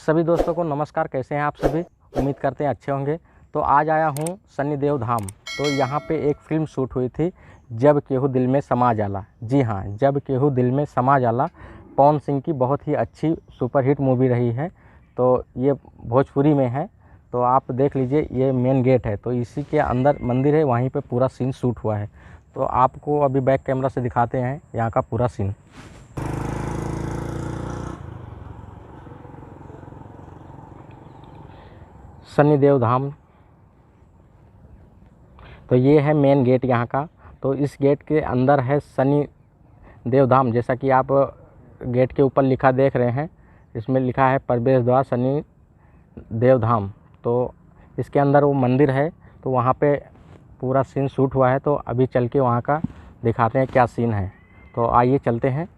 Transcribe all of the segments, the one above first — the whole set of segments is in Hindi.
सभी दोस्तों को नमस्कार। कैसे हैं आप सभी? उम्मीद करते हैं अच्छे होंगे। तो आज आया हूं सनी देव धाम। तो यहां पे एक फ़िल्म शूट हुई थी, जब केहू दिल में समा जाला। जी हाँ, जब केहू दिल में समा जाला पवन सिंह की बहुत ही अच्छी सुपरहिट मूवी रही है। तो ये भोजपुरी में है, तो आप देख लीजिए। ये मेन गेट है, तो इसी के अंदर मंदिर है, वहीं पे पूरा सीन शूट हुआ है। तो आपको अभी बैक कैमरा से दिखाते हैं यहाँ का पूरा सीन। सनी देव धाम, तो ये है मेन गेट यहाँ का। तो इस गेट के अंदर है सनी देव धाम। जैसा कि आप गेट के ऊपर लिखा देख रहे हैं, इसमें लिखा है प्रवेश द्वार सनी देव धाम। तो इसके अंदर वो मंदिर है, तो वहाँ पे पूरा सीन शूट हुआ है। तो अभी चल के वहाँ का दिखाते हैं क्या सीन है। तो आइए चलते हैं।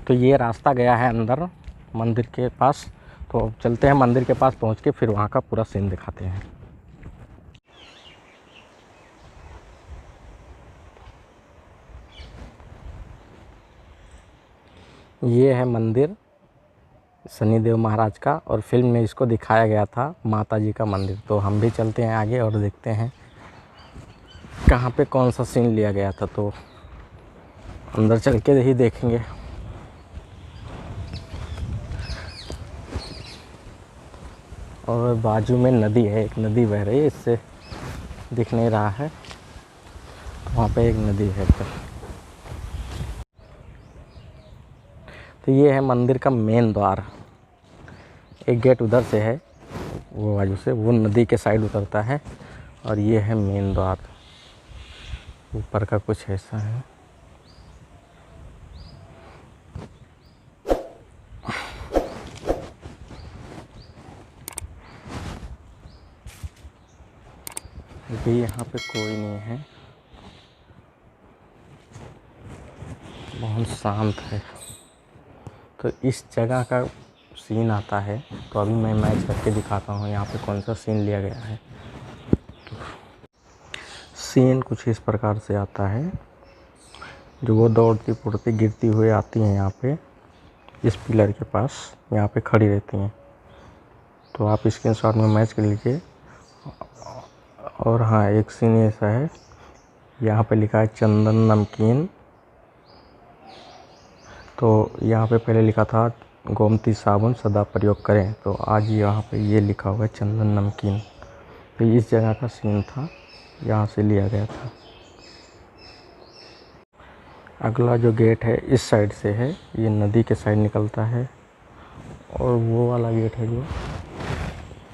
तो ये रास्ता गया है अंदर मंदिर के पास। तो चलते हैं मंदिर के पास, पहुंच के फिर वहाँ का पूरा सीन दिखाते हैं। ये है मंदिर सनी देव महाराज का, और फिल्म में इसको दिखाया गया था माता जी का मंदिर। तो हम भी चलते हैं आगे और देखते हैं कहाँ पे कौन सा सीन लिया गया था। तो अंदर चल के ही देखेंगे। और बाजू में नदी है, एक नदी बह रही है, इससे दिख नहीं रहा है। वहाँ पे एक नदी है। तो ये है मंदिर का मेन द्वार। एक गेट उधर से है, वो बाजू से, वो नदी के साइड उतरता है। और ये है मेन द्वार, ऊपर का कुछ ऐसा है। अभी यहाँ पे कोई नहीं है, बहुत शांत है। तो इस जगह का सीन आता है, तो अभी मैं मैच करके दिखाता हूँ यहाँ पे कौन सा सीन लिया गया है। तो सीन कुछ इस प्रकार से आता है, जो वो दौड़ती पुड़ती गिरती हुई आती हैं यहाँ पे, इस पिलर के पास यहाँ पे खड़ी रहती हैं। तो आप स्क्रीनशॉट में मैच कर लीजिए। और हाँ, एक सीन ऐसा है, यहाँ पे लिखा है चंदन नमकीन। तो यहाँ पे पहले लिखा था गोमती साबुन सदा प्रयोग करें, तो आज यहाँ पे ये लिखा हुआ है चंदन नमकीन। तो इस जगह का सीन था, यहाँ से लिया गया था। अगला जो गेट है इस साइड से है, ये नदी के साइड निकलता है। और वो वाला गेट है जो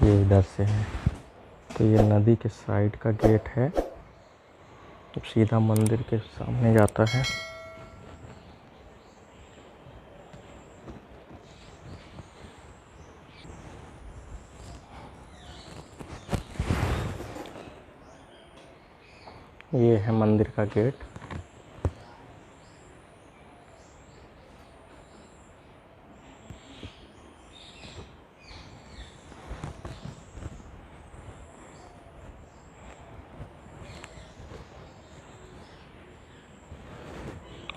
ये इधर से है। तो ये नदी के साइड का गेट है, सीधा मंदिर के सामने जाता है। ये है मंदिर का गेट।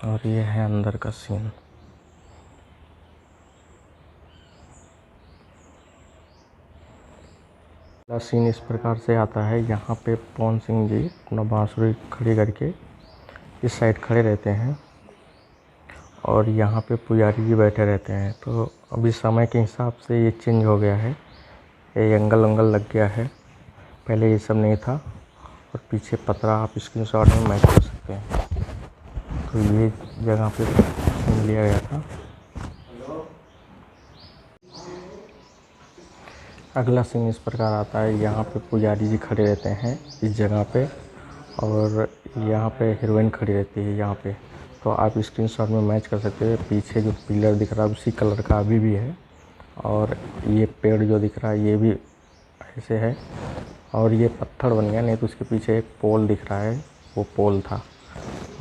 और ये है अंदर का सीन। सीन इस प्रकार से आता है, यहाँ पे पवन सिंह जी अपना बांसुरी खड़ी करके इस साइड खड़े रहते हैं, और यहाँ पे पुजारी जी बैठे रहते हैं। तो अभी समय के हिसाब से ये चेंज हो गया है, ये एंगल वंगल लग गया है, पहले ये सब नहीं था। और पीछे पतरा आप स्क्रीनशॉट में मैच कर सकते हैं। तो ये जगह पे सीन लिया गया था। अगला सीन इस प्रकार आता है, यहाँ पे पुजारी जी खड़े रहते हैं इस जगह पे, और यहाँ पे हीरोइन खड़ी रहती है यहाँ पे। तो आप स्क्रीनशॉट में मैच कर सकते हैं। पीछे जो पिलर दिख रहा है उसी कलर का अभी भी है, और ये पेड़ जो दिख रहा है ये भी ऐसे है, और ये पत्थर बन गया, नहीं तो उसके पीछे एक पोल दिख रहा है, वो पोल था।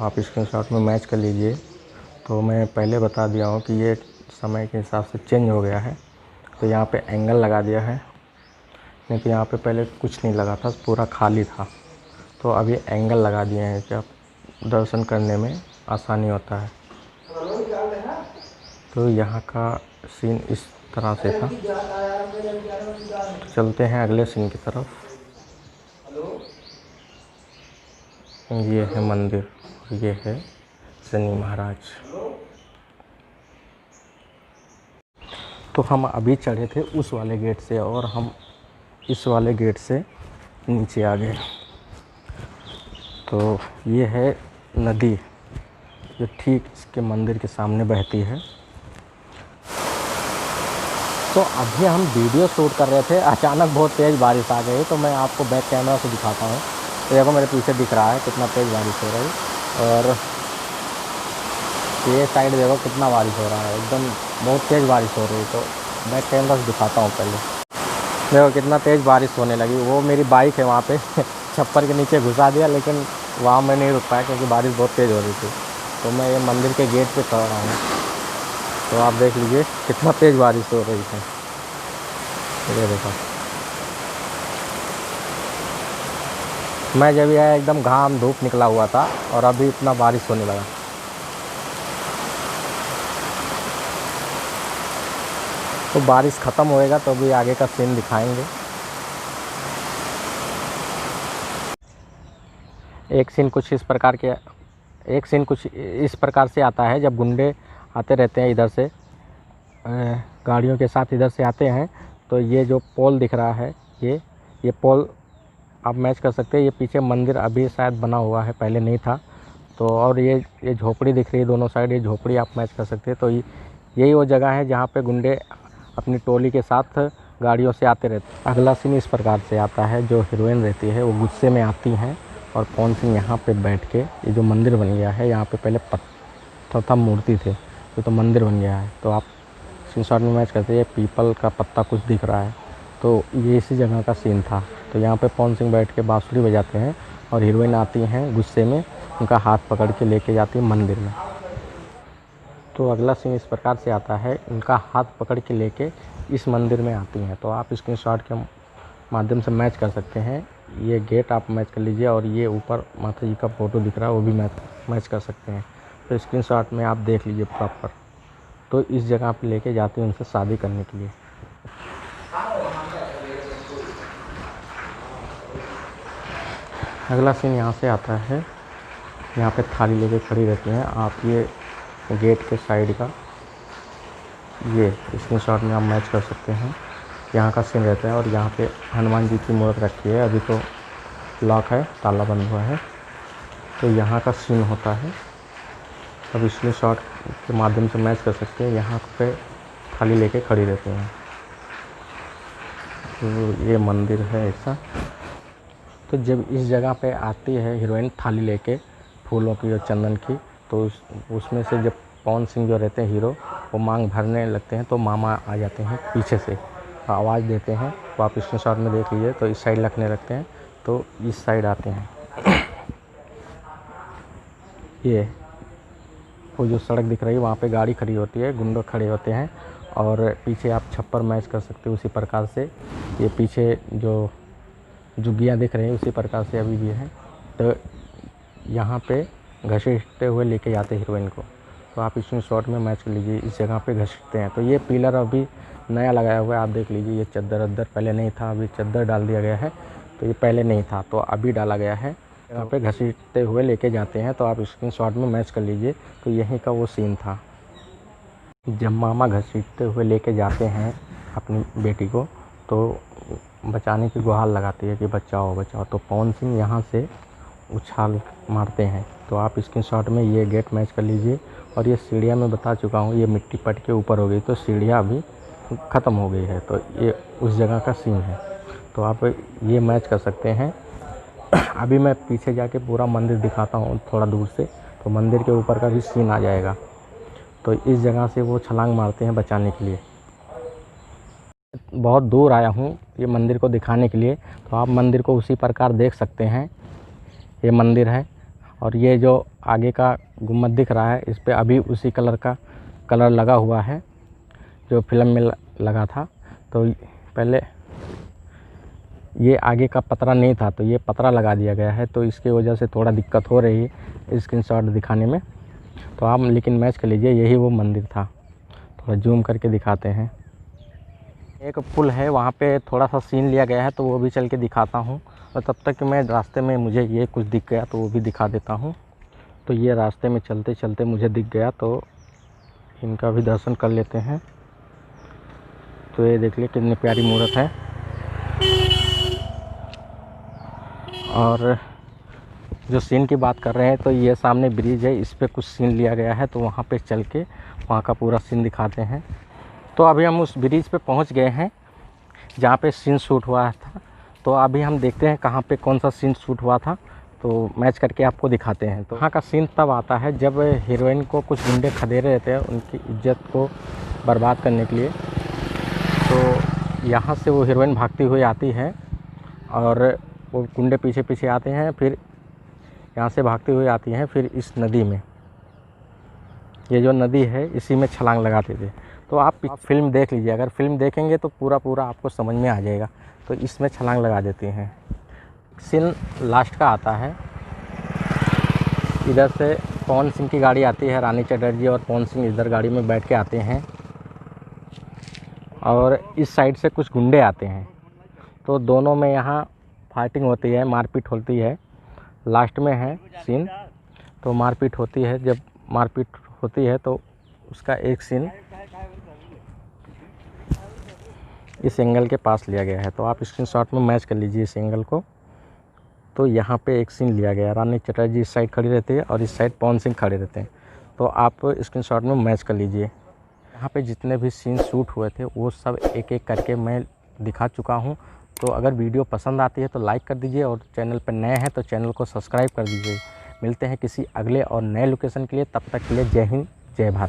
आप स्क्रीनशॉट में मैच कर लीजिए। तो मैं पहले बता दिया हूँ कि ये समय के हिसाब से चेंज हो गया है। तो यहाँ पे एंगल लगा दिया है, नहीं तो यहाँ पे पहले कुछ नहीं लगा था, पूरा खाली था। तो अभी एंगल लगा दिए हैं, जब दर्शन करने में आसानी होता है। तो यहाँ का सीन इस तरह से था। तो चलते हैं अगले सीन की तरफ। ये है मंदिर, ये है शनि महाराज। तो हम अभी चढ़े थे उस वाले गेट से और हम इस वाले गेट से नीचे आ गए। तो ये है नदी जो ठीक इसके मंदिर के सामने बहती है। तो अभी हम वीडियो शूट कर रहे थे, अचानक बहुत तेज़ बारिश आ गई। तो मैं आपको बैक कैमरा से दिखाता हूँ। तो देखो मेरे पीछे दिख रहा है कितना तेज़ बारिश हो रही है, और ये साइड देखो कितना बारिश हो रहा है, एकदम बहुत तेज़ बारिश हो रही है। तो बैक कैमरा से दिखाता हूँ पहले। देखो कितना तेज़ बारिश होने लगी। वो मेरी बाइक है वहाँ पे छप्पर के नीचे घुसा दिया, लेकिन वहाँ मैं नहीं रुक पाया क्योंकि बारिश बहुत तेज़ हो रही थी। तो मैं ये मंदिर के गेट पे खड़ा हूँ। तो आप देख लीजिए कितना तेज़ बारिश हो रही है। ये देखो, मैं जब आया एकदम घाम धूप निकला हुआ था और अभी इतना बारिश होने लगा। तो बारिश ख़त्म होएगा तो भी आगे का सीन दिखाएंगे। एक सीन कुछ इस प्रकार से आता है। जब गुंडे आते रहते हैं इधर से, गाड़ियों के साथ इधर से आते हैं, तो ये जो पोल दिख रहा है, ये पोल आप मैच कर सकते हैं। ये पीछे मंदिर अभी शायद बना हुआ है, पहले नहीं था। तो और ये झोपड़ी दिख रही है दोनों साइड, ये झोपड़ी आप मैच कर सकते हैं। तो यही वो जगह है जहाँ पे गुंडे अपनी टोली के साथ गाड़ियों से आते रहते हैं। अगला सीन इस प्रकार से आता है। जो हीरोइन रहती है वो गुस्से में आती हैं और पवन सिंह यहाँ पे बैठ के, ये जो मंदिर बन गया है, यहाँ पे पहले पत्थर था, मूर्ति थे, तो मंदिर बन गया है। तो आप स्क्रीनशॉट में मैच करते हैं, ये पीपल का पत्ता कुछ दिख रहा है, तो ये इसी जगह का सीन था। तो यहाँ पे पवन सिंह बैठ के बांसुरी बजाते हैं और हीरोइन आती हैं गुस्से में, उनका हाथ पकड़ के लेके जाती है मंदिर में। तो अगला सीन इस प्रकार से आता है, उनका हाथ पकड़ के लेके इस मंदिर में आती हैं। तो आप स्क्रीनशॉट के माध्यम से मैच कर सकते हैं। ये गेट आप मैच कर लीजिए और ये ऊपर माता जी का फ़ोटो दिख रहा है, वो भी मैच कर सकते हैं। तो स्क्रीनशॉट में आप देख लीजिए प्रॉपर। तो इस जगह पे लेके जाती हैं उनसे शादी करने के लिए। अगला सीन यहाँ से आता है, यहाँ पे थाली लेके खड़ी रहती हैं। आप ये गेट के साइड का ये स्क्रीनशॉट में आप मैच कर सकते हैं। यहाँ का सीन रहता है और यहाँ पे हनुमान जी की मूर्त रखी है, अभी तो लॉक है, ताला बंद हुआ है। तो यहाँ का सीन होता है। अब स्क्रीनशॉट के माध्यम से मैच कर सकते हैं। यहाँ पे थाली लेके खड़ी रहती हैं। तो ये मंदिर है ऐसा। तो जब इस जगह पे आती है हीरोइन थाली लेके फूलों की और चंदन की, तो उसमें से जब पवन सिंह जो रहते हैं हीरो, वो मांग भरने लगते हैं, तो मामा आ जाते हैं पीछे से, आवाज़ देते हैं। तो आप स्क्रीनशॉट में देख लीजिए। तो इस साइड रखने लगते हैं, तो इस साइड आते हैं। ये वो जो सड़क दिख रही है वहाँ पे गाड़ी खड़ी होती है, गुंडे खड़े होते हैं, और पीछे आप छप्पर मैच कर सकते हो उसी प्रकार से। ये पीछे जो जुग्गियाँ दिख रही हैं उसी प्रकार से अभी भी है। तो यहाँ पे घसीटते हुए लेके जाते हैं हीरोइन को। तो आप इसमें शॉट में मैच कर लीजिए, इस जगह पे घसीटते हैं। तो ये पिलर अभी नया लगाया हुआ है, आप देख लीजिए। ये चद्दर पहले नहीं था, अभी चद्दर डाल दिया गया है। तो ये पहले नहीं था, तो अभी डाला गया है। यहाँ पे घसीटते हुए लेके जाते हैं। तो आप स्क्रीनशॉट में मैच कर लीजिए। तो यहीं का वो सीन था जब मामा घसीटते हुए लेके जाते हैं अपनी बेटी को, तो बचाने की गुहार लगाती है कि बचाओ बचाओ। तो पवन सिंह यहाँ से उछाल मारते हैं। तो आप स्क्रीनशॉट में ये गेट मैच कर लीजिए। और ये सीढ़ियाँ मैं बता चुका हूँ, ये मिट्टी पट के ऊपर हो गई, तो सीढ़ियाँ अभी ख़त्म हो गई है। तो ये उस जगह का सीन है। तो आप ये मैच कर सकते हैं। अभी मैं पीछे जाके पूरा मंदिर दिखाता हूँ थोड़ा दूर से, तो मंदिर के ऊपर का भी सीन आ जाएगा। तो इस जगह से वो छलांग मारते हैं बचाने के लिए। बहुत दूर आया हूँ ये मंदिर को दिखाने के लिए। तो आप मंदिर को उसी प्रकार देख सकते हैं। ये मंदिर है और ये जो आगे का गुम्बद दिख रहा है, इस पे अभी उसी कलर का कलर लगा हुआ है जो फिल्म में लगा था। तो पहले ये आगे का पतरा नहीं था, तो ये पतरा लगा दिया गया है, तो इसकी वजह से थोड़ा दिक्कत हो रही है स्क्रीनशॉट दिखाने में। तो आप लेकिन मैच कर लीजिए, यही वो मंदिर था। थोड़ा जूम करके दिखाते हैं। एक पुल है, वहाँ पे थोड़ा सा सीन लिया गया है, तो वो भी चल के दिखाता हूँ। और तब तक मैं रास्ते में मुझे ये कुछ दिख गया, तो वो भी दिखा देता हूँ। तो ये रास्ते में चलते चलते मुझे दिख गया, तो इनका भी दर्शन कर लेते हैं। तो ये देख लिए कितनी प्यारी मूर्त है। और जो सीन की बात कर रहे हैं, तो ये सामने ब्रिज है, इस पे कुछ सीन लिया गया है, तो वहाँ पे चल के वहाँ का पूरा सीन दिखाते हैं। तो अभी हम उस ब्रिज पे पहुँच गए हैं जहाँ पे सीन शूट हुआ था। तो अभी हम देखते हैं कहाँ पे कौन सा सीन शूट हुआ था, तो मैच करके आपको दिखाते हैं। तो वहाँ का सीन तब आता है जब हीरोइन को कुछ गुंडे खदेड़े रहते हैं उनकी इज्जत को बर्बाद करने के लिए। तो यहाँ से वो हीरोइन भागती हुई आती है और वो गुंडे पीछे पीछे आते हैं, फिर यहाँ से भागती हुई आती हैं, फिर इस नदी में, ये जो नदी है इसी में छलांग लगाते थे। तो आप फिल्म देख लीजिए, अगर फिल्म देखेंगे तो पूरा आपको समझ में आ जाएगा। तो इसमें छलांग लगा देती हैं। सीन लास्ट का आता है, इधर से पवन सिंह की गाड़ी आती है, रानी चटर्जी और पवन सिंह इधर गाड़ी में बैठ के आते हैं और इस साइड से कुछ गुंडे आते हैं। तो दोनों में यहाँ फाइटिंग होती है, मारपीट होती है। लास्ट में है सीन, तो मारपीट होती है। जब मारपीट होती है तो उसका एक सीन इस एंगल के पास लिया गया है, तो आप स्क्रीनशॉट में मैच कर लीजिए इस एंगल को। तो यहाँ पे एक सीन लिया गया है, रानी चटर्जी इस साइड खड़ी रहती है और इस साइड पवन सिंह खड़े रहते हैं। तो आप स्क्रीनशॉट में मैच कर लीजिए। यहाँ पे जितने भी सीन शूट हुए थे वो सब एक एक करके मैं दिखा चुका हूँ। तो अगर वीडियो पसंद आती है तो लाइक कर दीजिए और चैनल पर नए हैं तो चैनल को सब्सक्राइब कर दीजिए। मिलते हैं किसी अगले और नए लोकेशन के लिए, तब तक के लिए जय हिंद, जय भारत।